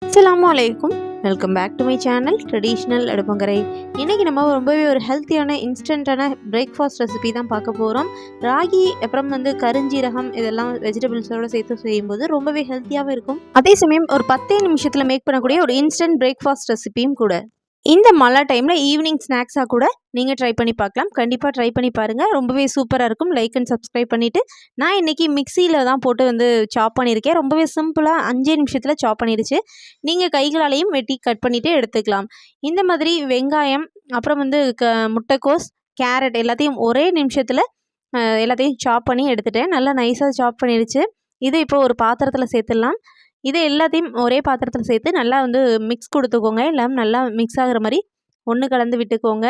அஸ்ஸலாமு அலைக்கும். Welcome back to my channel traditional அடுப்பங்கரை. இன்றைக்கி நம்ம ரொம்பவே ஒரு ஹெல்த்தியான இன்ஸ்டண்ட்டான பிரேக்ஃபாஸ்ட் ரெசிபி தான் பார்க்க போகிறோம். ராகி அப்புறம் கருஞ்சீரகம் இதெல்லாம் வெஜிடபிள்ஸோடு சேர்த்து செய்யும்போது ரொம்பவே ஹெல்த்தியாகவும் இருக்கும். அதே சமயம் ஒரு 10 நிமிஷத்தில் மேக் பண்ணக்கூடிய ஒரு இன்ஸ்டன்ட் பிரேக்ஃபாஸ்ட் ரெசிபியும் கூட. இந்த மழை டைமில் ஈவினிங் ஸ்நாக்ஸாக கூட நீங்கள் ட்ரை பண்ணி பார்க்கலாம். கண்டிப்பாக ட்ரை பண்ணி பாருங்கள், ரொம்பவே சூப்பராக இருக்கும். லைக் அண்ட் சப்ஸ்கிரைப் பண்ணிவிட்டு, நான் இன்றைக்கி மிக்சியில் தான் போட்டு சாப் பண்ணியிருக்கேன். ரொம்பவே சிம்பிளாக 5 நிமிஷத்தில் சாப் பண்ணிடுச்சு. நீங்கள் கைகளாலையும் வெட்டி கட் பண்ணிவிட்டு எடுத்துக்கலாம். இந்த மாதிரி வெங்காயம் அப்புறம் முட்டைக்கோஸ், கேரட் எல்லாத்தையும் ஒரே நிமிஷத்தில் எல்லாத்தையும் சாப் பண்ணி எடுத்துட்டேன். நல்லா நைஸாக சாப் பண்ணிடுச்சு. இது இப்போ ஒரு பாத்திரத்தில் சேர்த்துடலாம். இதை எல்லாத்தையும் ஒரே பாத்திரத்தில் சேர்த்து நல்லா மிக்ஸ் கொடுத்துக்கோங்க. எல்லாம் நல்லா மிக்ஸ் ஆகிற மாதிரி ஒன்று கலந்து விட்டுக்கோங்க.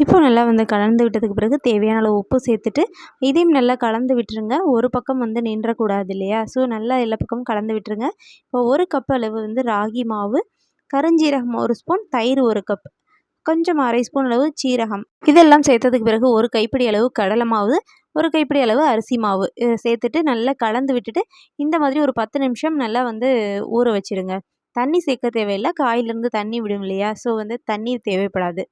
இப்போ நல்லா கலந்து விட்டதுக்கு பிறகு தேவையான அளவு உப்பு சேர்த்துட்டு இதையும் நல்லா கலந்து விட்டுருங்க. ஒரு பக்கம் நின்றக்கூடாது இல்லையா? ஸோ நல்லா எல்லா பக்கமும் கலந்து விட்டுருங்க. இப்போ 1 கப் அளவு ராகி மாவு, கருஞ்சீரகம் 1 ஸ்பூன், தயிர் 1 கப், கொஞ்சம் 1/2 ஸ்பூன் அளவு சீரகம், இதெல்லாம் சேர்த்ததுக்கு பிறகு 1 கைப்பிடி அளவு கடலை மாவு, 1 கைப்பிடி அளவு அரிசி மாவு இதை சேர்த்துட்டு நல்லா கலந்து விட்டுட்டு இந்த மாதிரி ஒரு 10 நிமிஷம் நல்லா ஊற வச்சுருங்க. தண்ணி சேர்க்க தேவையில்லை, காயிலேருந்து தண்ணி விடும் இல்லையா? ஸோ தண்ணி தேவைப்படாது.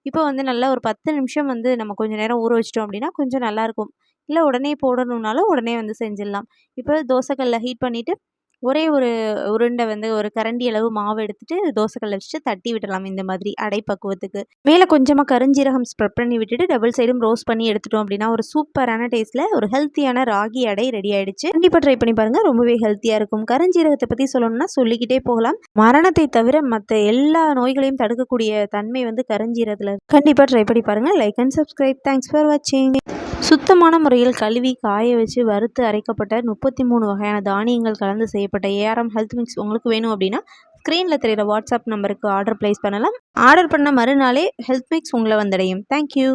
இப்போ நல்லா ஒரு 10 நிமிஷம் நம்ம கொஞ்சம் நேரம் ஊற வச்சிட்டோம் அப்படின்னா கொஞ்சம் நல்லாயிருக்கும். இல்லை உடனே போடணுன்னாலும் உடனே செஞ்சிடலாம். இப்போ தோசைக்கல்லை ஹீட் பண்ணிவிட்டு ஒரே ஒரு உருண்டை ஒரு கரண்டி அளவு மாவு எடுத்துகிட்டு தோசைக்கல்லை வச்சுட்டு தட்டி விடலாம். இந்த மாதிரி அடை பக்குவத்துக்கு மேலே கொஞ்சமாக கருஞ்சீரகம் ஸ்ப்ரெட் பண்ணி விட்டுட்டு டபுள் சைடும் ரோஸ்ட் பண்ணி எடுத்துட்டோம் அப்படின்னா ஒரு சூப்பரான டேஸ்ட்டில் ஒரு ஹெல்த்தியான ராகி அடை ரெடி ஆகிடுச்சு. கண்டிப்பாக ட்ரை பண்ணி பாருங்கள், ரொம்பவே ஹெல்த்தியாக இருக்கும். கருஞ்சீரகத்தை பற்றி சொல்லணும்னா சொல்லிக்கிட்டே போகலாம். மரணத்தை தவிர மற்ற எல்லா நோய்களையும் தடுக்கக்கூடிய தன்மை கருஞ்சீரகத்தில். கண்டிப்பாக ட்ரை பண்ணி பாருங்கள். Like and subscribe. Thanks for வாட்சிங். சுத்தமான முறையில் கழுவி காய வச்சு வறுத்து அரைக்கப்பட்ட 33 வகையான தானியங்கள் கலந்து செய்யப்பட்ட ஏஆர்எம் ஹெல்த் மிக்ஸ் உங்களுக்கு வேணும் அப்படின்னா ஸ்க்ரீனில் தெரிகிற வாட்ஸ்அப் நம்பருக்கு ஆர்டர் ப்ளேஸ் பண்ணலாம். ஆர்டர் பண்ண மறுநாளே ஹெல்த் மிக்ஸ் உங்களை வந்தடையும். தேங்க்யூ.